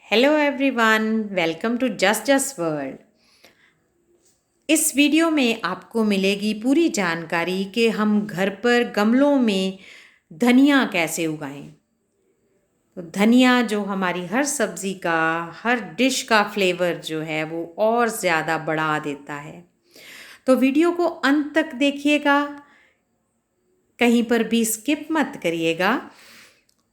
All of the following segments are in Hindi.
Hello everyone, welcome to just world. इस वीडियो में आपको मिलेगी पूरी जानकारी कि हम घर पर गमलों में धनिया कैसे उगाएं। तो धनिया जो हमारी हर सब्ज़ी का, हर डिश का फ्लेवर जो है वो और ज़्यादा बढ़ा देता है। तो वीडियो को अंत तक देखिएगा, कहीं पर भी स्किप मत करिएगा।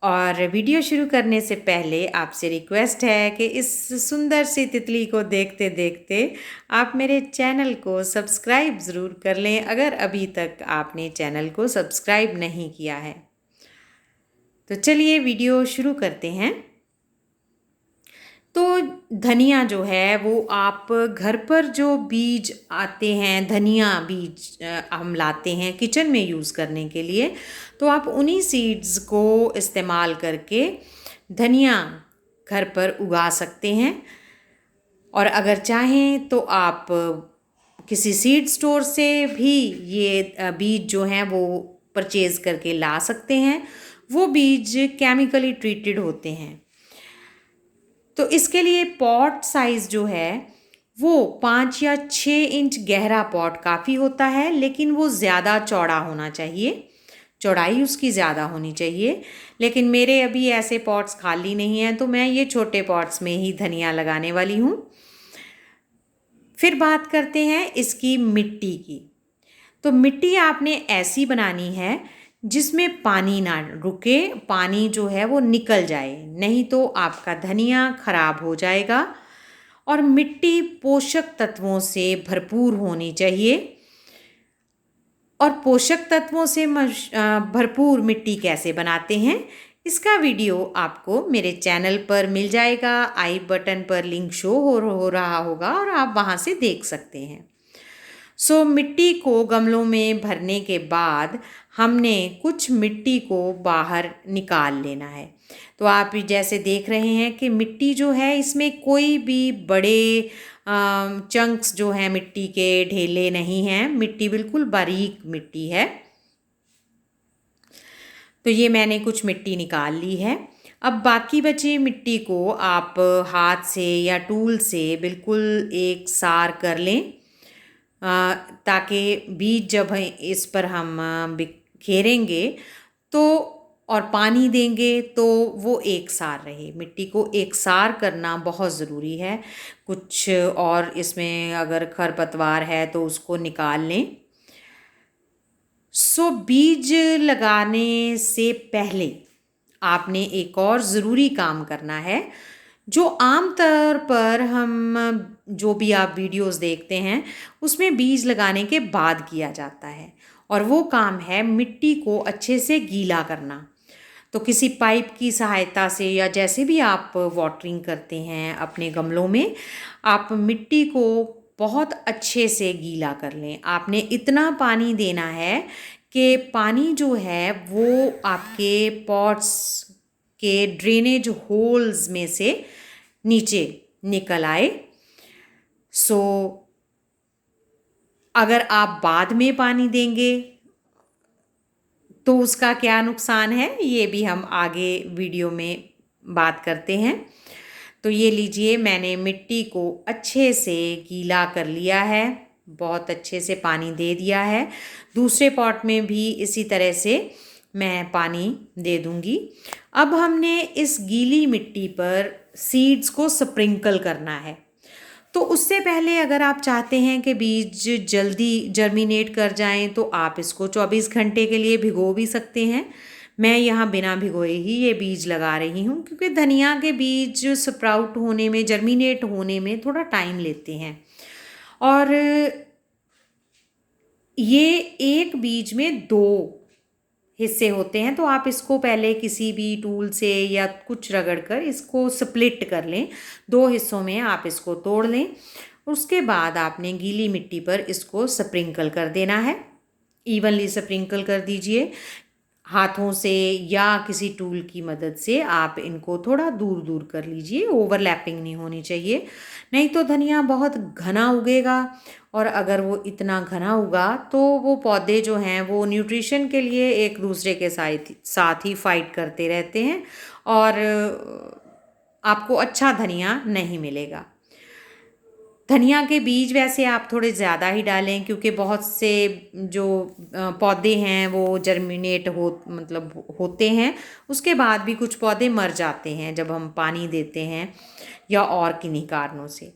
और वीडियो शुरू करने से पहले आपसे रिक्वेस्ट है कि इस सुंदर सी तितली को देखते देखते आप मेरे चैनल को सब्सक्राइब ज़रूर कर लें, अगर अभी तक आपने चैनल को सब्सक्राइब नहीं किया है। तो चलिए वीडियो शुरू करते हैं। तो धनिया जो है वो आप घर पर जो बीज आते हैं, धनिया बीज हम लाते हैं किचन में यूज़ करने के लिए, तो आप उन्हीं सीड्स को इस्तेमाल करके धनिया घर पर उगा सकते हैं। और अगर चाहें तो आप किसी सीड स्टोर से भी ये बीज जो हैं वो परचेज़ करके ला सकते हैं। वो बीज केमिकली ट्रीटेड होते हैं। तो इसके लिए पॉट साइज़ जो है वो 5 या 6 इंच गहरा पॉट काफ़ी होता है, लेकिन वो ज़्यादा चौड़ा होना चाहिए, चौड़ाई उसकी ज़्यादा होनी चाहिए। लेकिन मेरे अभी ऐसे पॉट्स खाली नहीं हैं, तो मैं ये छोटे पॉट्स में ही धनिया लगाने वाली हूँ। फिर बात करते हैं इसकी मिट्टी की। तो मिट्टी आपने ऐसी बनानी है जिसमें पानी ना रुके, पानी जो है वो निकल जाए, नहीं तो आपका धनिया खराब हो जाएगा। और मिट्टी पोषक तत्वों से भरपूर होनी चाहिए। और पोषक तत्वों से भरपूर मिट्टी कैसे बनाते हैं, इसका वीडियो आपको मेरे चैनल पर मिल जाएगा। आई बटन पर लिंक शो हो रहा होगा और आप वहाँ से देख सकते हैं। मिट्टी को गमलों में भरने के बाद हमने कुछ मिट्टी को बाहर निकाल लेना है। तो आप जैसे देख रहे हैं कि मिट्टी जो है इसमें कोई भी बड़े चंक्स जो हैं मिट्टी के ढेले नहीं हैं, मिट्टी बिल्कुल बारीक मिट्टी है। तो ये मैंने कुछ मिट्टी निकाल ली है। अब बाकी बची मिट्टी को आप हाथ से या टूल से बिल्कुल एक सार कर लें, ताकि बीज जब इस पर हम बिखेरेंगे तो और पानी देंगे तो वो एक सार रहे। मिट्टी को एक सार करना बहुत ज़रूरी है। कुछ और इसमें अगर खरपतवार है तो उसको निकाल लें। बीज लगाने से पहले आपने एक और ज़रूरी काम करना है, जो आमतौर पर हम जो भी आप वीडियोस देखते हैं उसमें बीज लगाने के बाद किया जाता है, और वो काम है मिट्टी को अच्छे से गीला करना। तो किसी पाइप की सहायता से या जैसे भी आप वाटरिंग करते हैं अपने गमलों में, आप मिट्टी को बहुत अच्छे से गीला कर लें। आपने इतना पानी देना है कि पानी जो है वो आपके पॉट्स के ड्रेनेज होल्स में से नीचे निकल आए। अगर आप बाद में पानी देंगे तो उसका क्या नुकसान है, ये भी हम आगे वीडियो में बात करते हैं। तो ये लीजिए, मैंने मिट्टी को अच्छे से गीला कर लिया है, बहुत अच्छे से पानी दे दिया है। दूसरे पॉट में भी इसी तरह से मैं पानी दे दूंगी। अब हमने इस गीली मिट्टी पर सीड्स को स्प्रिंकल करना है। तो उससे पहले अगर आप चाहते हैं कि बीज जल्दी जर्मिनेट कर जाएं तो आप इसको 24 घंटे के लिए भिगो भी सकते हैं। मैं यहाँ बिना भिगोए ही ये बीज लगा रही हूँ, क्योंकि धनिया के बीज स्प्राउट होने में, जर्मिनेट होने में थोड़ा टाइम लेते हैं। और ये एक बीज में 2 हिस्से होते हैं, तो आप इसको पहले किसी भी टूल से या कुछ रगड़ कर इसको स्प्लिट कर लें। 2 हिस्सों में आप इसको तोड़ लें। उसके बाद आपने गीली मिट्टी पर इसको स्प्रिंकल कर देना है। इवनली स्प्रिंकल कर दीजिए हाथों से या किसी टूल की मदद से। आप इनको थोड़ा दूर दूर कर लीजिए, ओवरलैपिंग नहीं होनी चाहिए, नहीं तो धनिया बहुत घना उगेगा। और अगर वो इतना घना उगा तो वो पौधे जो हैं वो न्यूट्रिशन के लिए एक दूसरे के साथ ही फाइट करते रहते हैं, और आपको अच्छा धनिया नहीं मिलेगा। धनिया के बीज वैसे आप थोड़े ज़्यादा ही डालें, क्योंकि बहुत से जो पौधे हैं वो जर्मिनेट होते हैं, उसके बाद भी कुछ पौधे मर जाते हैं जब हम पानी देते हैं या और किन्हीं कारणों से।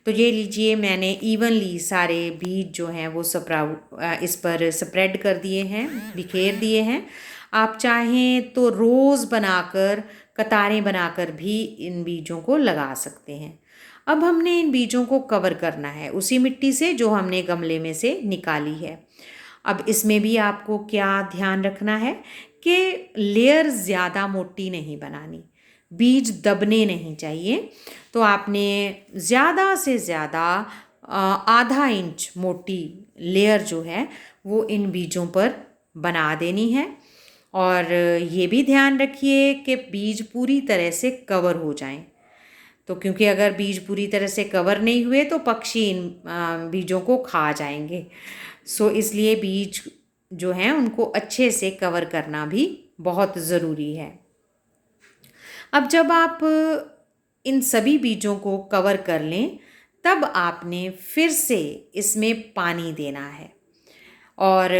तो ये लीजिए, मैंने इवनली सारे बीज जो हैं वो इस पर स्प्रेड कर दिए हैं, बिखेर दिए हैं। आप चाहें तो रोज़ बनाकर, कतारें बनाकर भी इन बीजों को लगा सकते हैं। अब हमने इन बीजों को कवर करना है उसी मिट्टी से जो हमने गमले में से निकाली है। अब इसमें भी आपको क्या ध्यान रखना है कि लेयर ज़्यादा मोटी नहीं बनानी, बीज दबने नहीं चाहिए। तो आपने ज़्यादा से ज़्यादा आधा इंच मोटी लेयर जो है वो इन बीजों पर बना देनी है। और ये भी ध्यान रखिए कि बीज पूरी तरह से कवर हो जाएं। तो क्योंकि अगर बीज पूरी तरह से कवर नहीं हुए तो पक्षी इन बीजों को खा जाएंगे। सो इसलिए बीज जो हैं उनको अच्छे से कवर करना भी बहुत ज़रूरी है। अब जब आप इन सभी बीजों को कवर कर लें, तब आपने फिर से इसमें पानी देना है। और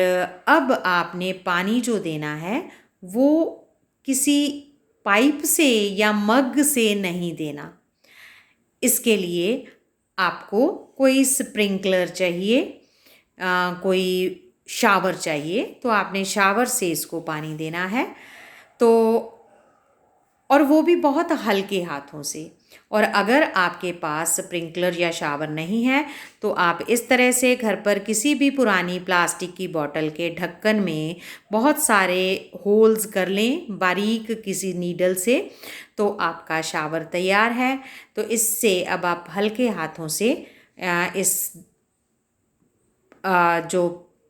अब आपने पानी जो देना है वो किसी पाइप से या मग से नहीं देना। इसके लिए आपको कोई स्प्रिंकलर चाहिए, कोई शावर चाहिए, तो आपने शावर से इसको पानी देना है। तो और वो भी बहुत हल्के हाथों से। और अगर आपके पास स्प्रिंकलर या शावर नहीं है तो आप इस तरह से घर पर किसी भी पुरानी प्लास्टिक की बोतल के ढक्कन में बहुत सारे होल्स कर लें बारीक किसी नीडल से, तो आपका शावर तैयार है। तो इससे अब आप हल्के हाथों से इस जो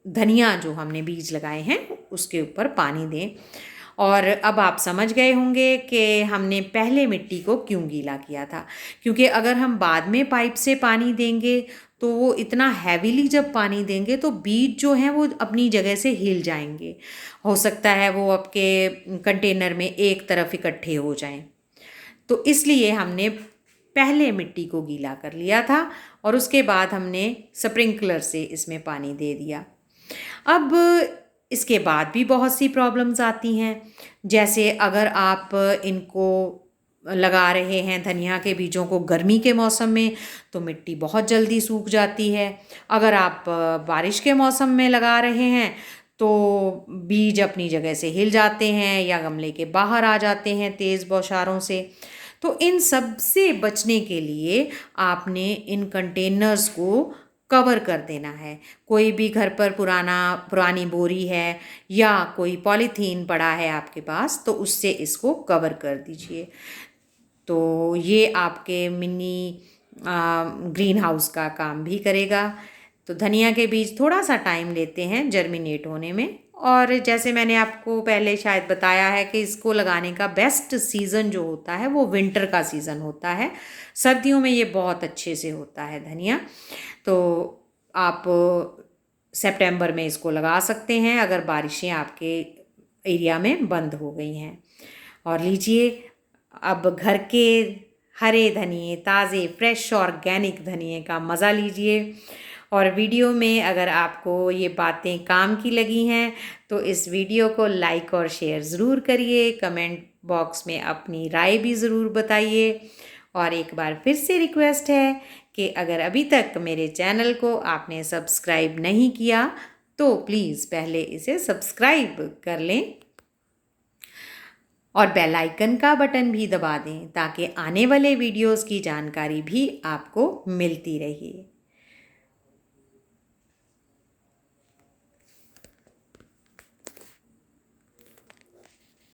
धनिया जो हमने बीज लगाए हैं उसके ऊपर पानी दें। और अब आप समझ गए होंगे कि हमने पहले मिट्टी को क्यों गीला किया था, क्योंकि अगर हम बाद में पाइप से पानी देंगे तो वो इतना हैवीली जब पानी देंगे तो बीज जो हैं वो अपनी जगह से हिल जाएंगे। हो सकता है वो आपके कंटेनर में एक तरफ इकट्ठे हो जाएं। तो इसलिए हमने पहले मिट्टी को गीला कर लिया था और उसके बाद हमने स्प्रिंकलर से इसमें पानी दे दिया। अब इसके बाद भी बहुत सी प्रॉब्लम्स आती हैं, जैसे अगर आप इनको लगा रहे हैं धनिया के बीजों को गर्मी के मौसम में तो मिट्टी बहुत जल्दी सूख जाती है। अगर आप बारिश के मौसम में लगा रहे हैं तो बीज अपनी जगह से हिल जाते हैं या गमले के बाहर आ जाते हैं तेज़ बौछारों से। तो इन सब से बचने के लिए आपने इन कंटेनर्स को कवर कर देना है। कोई भी घर पर पुरानी बोरी है या कोई पॉलीथीन पड़ा है आपके पास तो उससे इसको कवर कर दीजिए। तो ये आपके मिनी ग्रीन हाउस का काम भी करेगा। तो धनिया के बीज थोड़ा सा टाइम लेते हैं जर्मिनेट होने में, और जैसे मैंने आपको पहले शायद बताया है कि इसको लगाने का बेस्ट सीज़न जो होता है वो विंटर का सीज़न होता है। सर्दियों में ये बहुत अच्छे से होता है धनिया। तो आप सितंबर में इसको लगा सकते हैं अगर बारिशें आपके एरिया में बंद हो गई हैं। और लीजिए, अब घर के हरे धनिए, ताज़े फ्रेश ऑर्गेनिक धनिए का मज़ा लीजिए। और वीडियो में अगर आपको ये बातें काम की लगी हैं तो इस वीडियो को लाइक और शेयर ज़रूर करिए। कमेंट बॉक्स में अपनी राय भी ज़रूर बताइए। और एक बार फिर से रिक्वेस्ट है कि अगर अभी तक मेरे चैनल को आपने सब्सक्राइब नहीं किया तो प्लीज़ पहले इसे सब्सक्राइब कर लें और बेल आइकन का बटन भी दबा दें ताकि आने वाले वीडियोस की जानकारी भी आपको मिलती रहे।